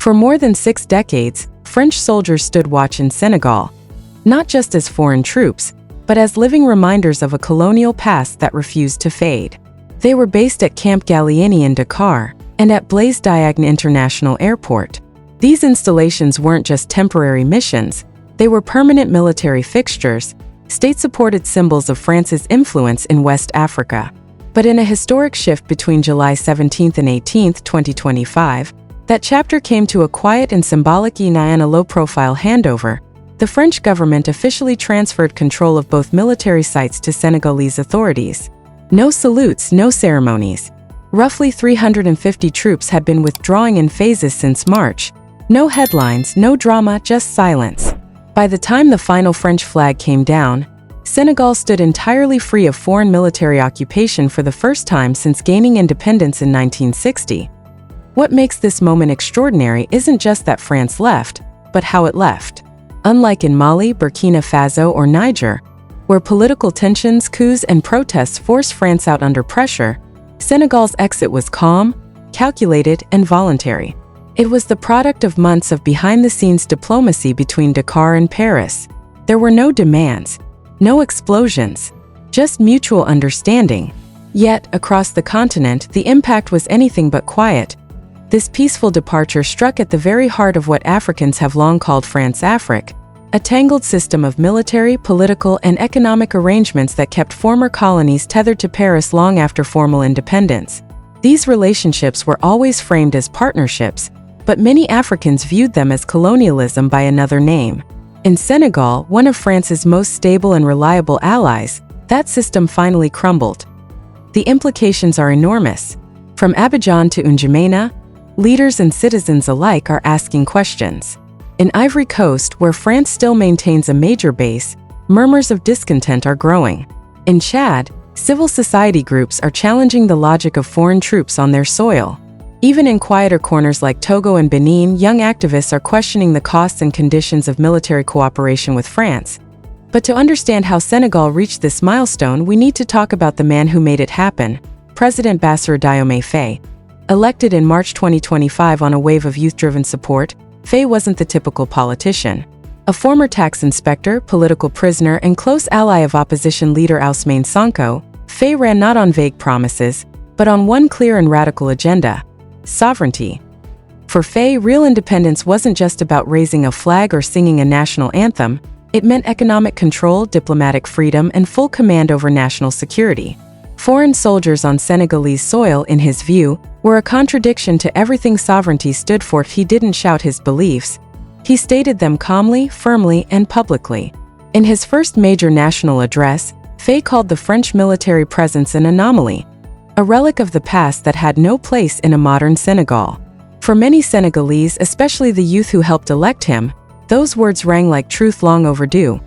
For more than 6 decades, French soldiers stood watch in Senegal, not just as foreign troops, but as living reminders of a colonial past that refused to fade. They were based at Camp Gallieni in Dakar and at Blaise Diagne International Airport. These installations weren't just temporary missions, they were permanent military fixtures, state-supported symbols of France's influence in West Africa. But in a historic shift between July 17 and 18, 2025, that chapter came to a quiet and symbolic end in a low-profile handover. The French government officially transferred control of both military sites to Senegalese authorities. No salutes, no ceremonies. Roughly 350 troops had been withdrawing in phases since March. No headlines, no drama, just silence. By the time the final French flag came down, Senegal stood entirely free of foreign military occupation for the first time since gaining independence in 1960. What makes this moment extraordinary isn't just that France left, but how it left. Unlike in Mali, Burkina Faso, or Niger, where political tensions, coups, and protests forced France out under pressure, Senegal's exit was calm, calculated, and voluntary. It was the product of months of behind-the-scenes diplomacy between Dakar and Paris. There were no demands, no explosions, just mutual understanding. Yet, across the continent, the impact was anything but quiet. This peaceful departure struck at the very heart of what Africans have long called France-Afrique, a tangled system of military, political, and economic arrangements that kept former colonies tethered to Paris long after formal independence. These relationships were always framed as partnerships, but many Africans viewed them as colonialism by another name. In Senegal, one of France's most stable and reliable allies, that system finally crumbled. The implications are enormous. From Abidjan to N'Djamena, leaders and citizens alike are asking questions. In Ivory Coast, where France still maintains a major base, murmurs of discontent are growing. In Chad, civil society groups are challenging the logic of foreign troops on their soil. Even in quieter corners like Togo and Benin, young activists are questioning the costs and conditions of military cooperation with France. But to understand how Senegal reached this milestone, we need to talk about the man who made it happen, President Bassirou Diomaye Faye. Elected in March 2025 on a wave of youth-driven support, Faye wasn't the typical politician. A former tax inspector, political prisoner, and close ally of opposition leader Ousmane Sonko, Faye ran not on vague promises, but on one clear and radical agenda: sovereignty. For Faye, real independence wasn't just about raising a flag or singing a national anthem, it meant economic control, diplomatic freedom, and full command over national security. Foreign soldiers on Senegalese soil, in his view, were a contradiction to everything sovereignty stood for. He didn't shout his beliefs. He stated them calmly, firmly, and publicly. In his first major national address, Faye called the French military presence an anomaly, a relic of the past that had no place in a modern Senegal. For many Senegalese, especially the youth who helped elect him, those words rang like truth long overdue.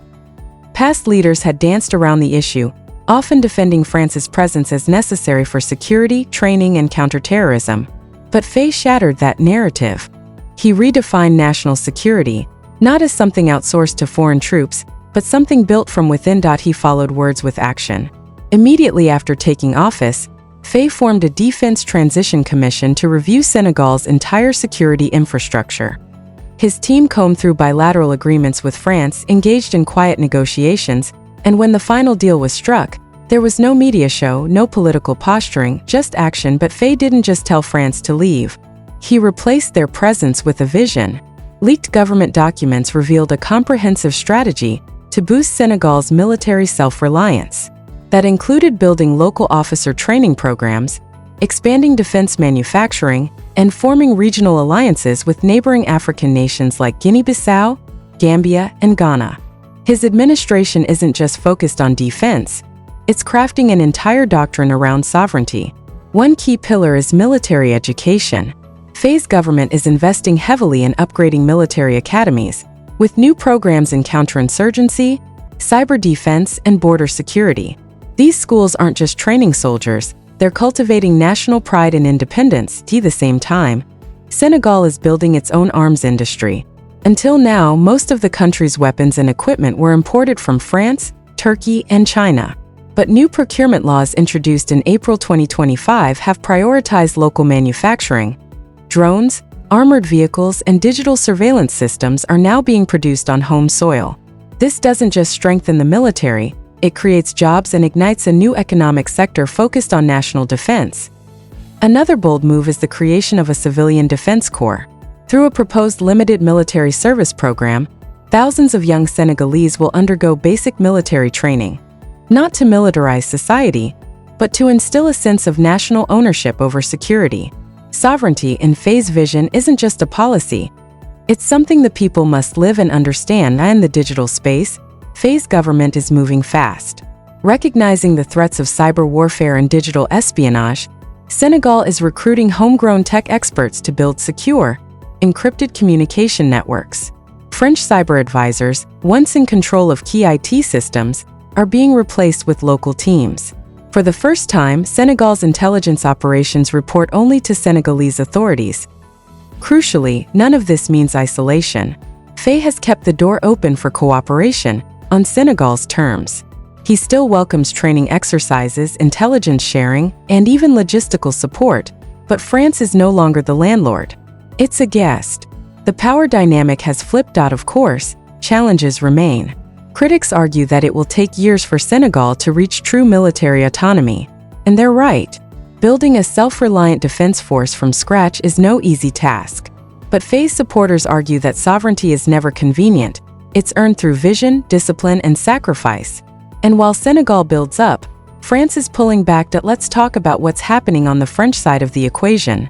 Past leaders had danced around the issue, often defending France's presence as necessary for security, training, and counterterrorism. But Faye shattered that narrative. He redefined national security, not as something outsourced to foreign troops, but something built from within. He followed words with action. Immediately after taking office, Faye formed a Defense Transition Commission to review Senegal's entire security infrastructure. His team combed through bilateral agreements with France, engaged in quiet negotiations, and when the final deal was struck, there was no media show, no political posturing, just action. But Faye didn't just tell France to leave. He replaced their presence with a vision. Leaked government documents revealed a comprehensive strategy to boost Senegal's military self-reliance. That included building local officer training programs, expanding defense manufacturing, and forming regional alliances with neighboring African nations like Guinea-Bissau, Gambia, and Ghana. His administration isn't just focused on defense, it's crafting an entire doctrine around sovereignty. One key pillar is military education. Faye's government is investing heavily in upgrading military academies, with new programs in counterinsurgency, cyber defense, and border security. These schools aren't just training soldiers, they're cultivating national pride and independence. At the same time, Senegal is building its own arms industry. Until now, most of the country's weapons and equipment were imported from France, Turkey, and China. But new procurement laws introduced in April 2025 have prioritized local manufacturing. Drones, armored vehicles, and digital surveillance systems are now being produced on home soil. This doesn't just strengthen the military, it creates jobs and ignites a new economic sector focused on national defense. Another bold move is the creation of a civilian defense corps. Through a proposed limited military service program, thousands of young Senegalese will undergo basic military training, not to militarize society, but to instill a sense of national ownership over security. Sovereignty in Faye's vision isn't just a policy. It's something the people must live and understand. In the digital space, Faye's government is moving fast. Recognizing the threats of cyber warfare and digital espionage, Senegal is recruiting homegrown tech experts to build secure, encrypted communication networks. French cyber advisors, once in control of key IT systems, are being replaced with local teams. For the first time, Senegal's intelligence operations report only to Senegalese authorities. Crucially, none of this means isolation. Faye has kept the door open for cooperation, on Senegal's terms. He still welcomes training exercises, intelligence sharing, and even logistical support, but France is no longer the landlord. It's a guest. The power dynamic has flipped out. Of course, challenges remain. Critics argue that it will take years for Senegal to reach true military autonomy. And they're right. Building a self-reliant defense force from scratch is no easy task. But Faye's supporters argue that sovereignty is never convenient. It's earned through vision, discipline, and sacrifice. And while Senegal builds up, France is pulling back. Let's talk about what's happening on the French side of the equation.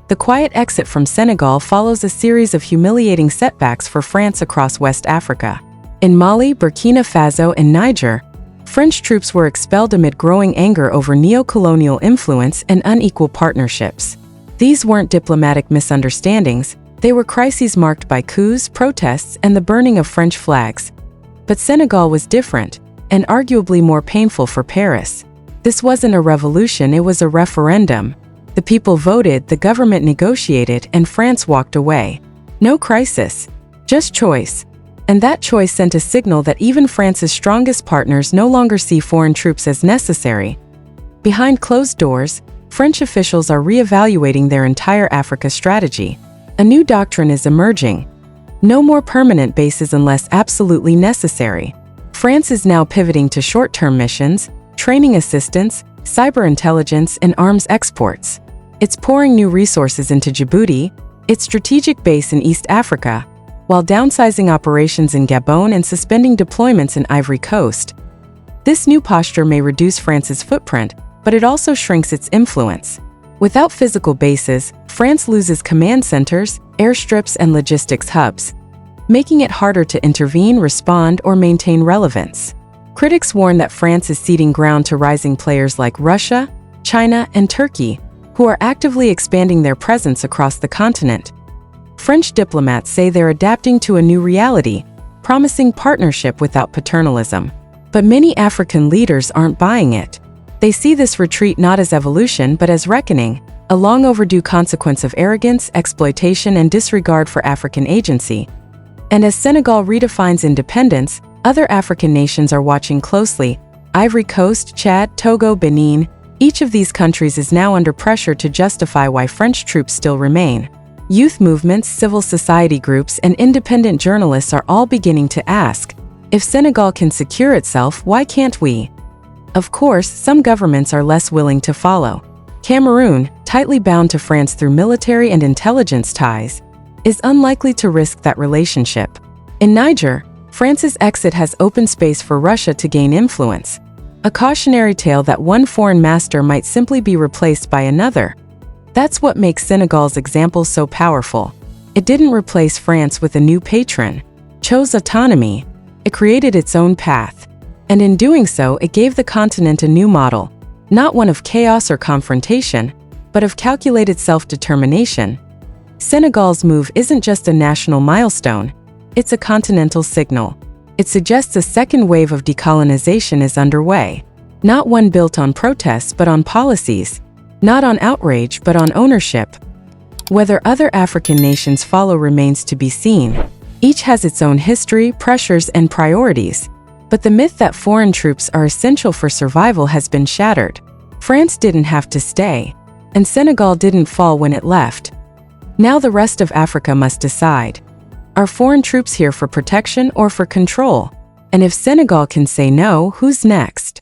The quiet exit from Senegal follows a series of humiliating setbacks for France across West Africa. In Mali, Burkina Faso, and Niger, French troops were expelled amid growing anger over neo-colonial influence and unequal partnerships. These weren't diplomatic misunderstandings, they were crises marked by coups, protests, and the burning of French flags. But Senegal was different, and arguably more painful for Paris. This wasn't a revolution, it was a referendum. The people voted, the government negotiated, and France walked away. No crisis, just choice. And that choice sent a signal that even France's strongest partners no longer see foreign troops as necessary. Behind closed doors, French officials are reevaluating their entire Africa strategy. A new doctrine is emerging. No more permanent bases unless absolutely necessary. France is now pivoting to short-term missions, training assistance, cyber intelligence, and arms exports. It's pouring new resources into Djibouti, its strategic base in East Africa, while downsizing operations in Gabon and suspending deployments in Ivory Coast. This new posture may reduce France's footprint, but it also shrinks its influence. Without physical bases, France loses command centers, airstrips, and logistics hubs, making it harder to intervene, respond, or maintain relevance. Critics warn that France is ceding ground to rising players like Russia, China, and Turkey, who are actively expanding their presence across the continent. French diplomats say they're adapting to a new reality, promising partnership without paternalism. But many African leaders aren't buying it. They see this retreat not as evolution but as reckoning, a long overdue consequence of arrogance, exploitation, and disregard for African agency. And as Senegal redefines independence, other African nations are watching closely. Ivory Coast, Chad, Togo, Benin, each of these countries is now under pressure to justify why French troops still remain. Youth movements, civil society groups, and independent journalists are all beginning to ask, if Senegal can secure itself, why can't we? Of course, some governments are less willing to follow. Cameroon, tightly bound to France through military and intelligence ties, is unlikely to risk that relationship. In Niger, France's exit has opened space for Russia to gain influence, a cautionary tale that one foreign master might simply be replaced by another. That's what makes Senegal's example so powerful. It didn't replace France with a new patron, chose autonomy, it created its own path. And in doing so, it gave the continent a new model, not one of chaos or confrontation, but of calculated self-determination. Senegal's move isn't just a national milestone, it's a continental signal. It suggests a second wave of decolonization is underway, not one built on protests but on policies, not on outrage but on ownership. Whether other African nations follow remains to be seen. Each has its own history, pressures, and priorities. But the myth that foreign troops are essential for survival has been shattered. France didn't have to stay, and Senegal didn't fall when it left. Now the rest of Africa must decide. Are foreign troops here for protection or for control? And if Senegal can say no, who's next?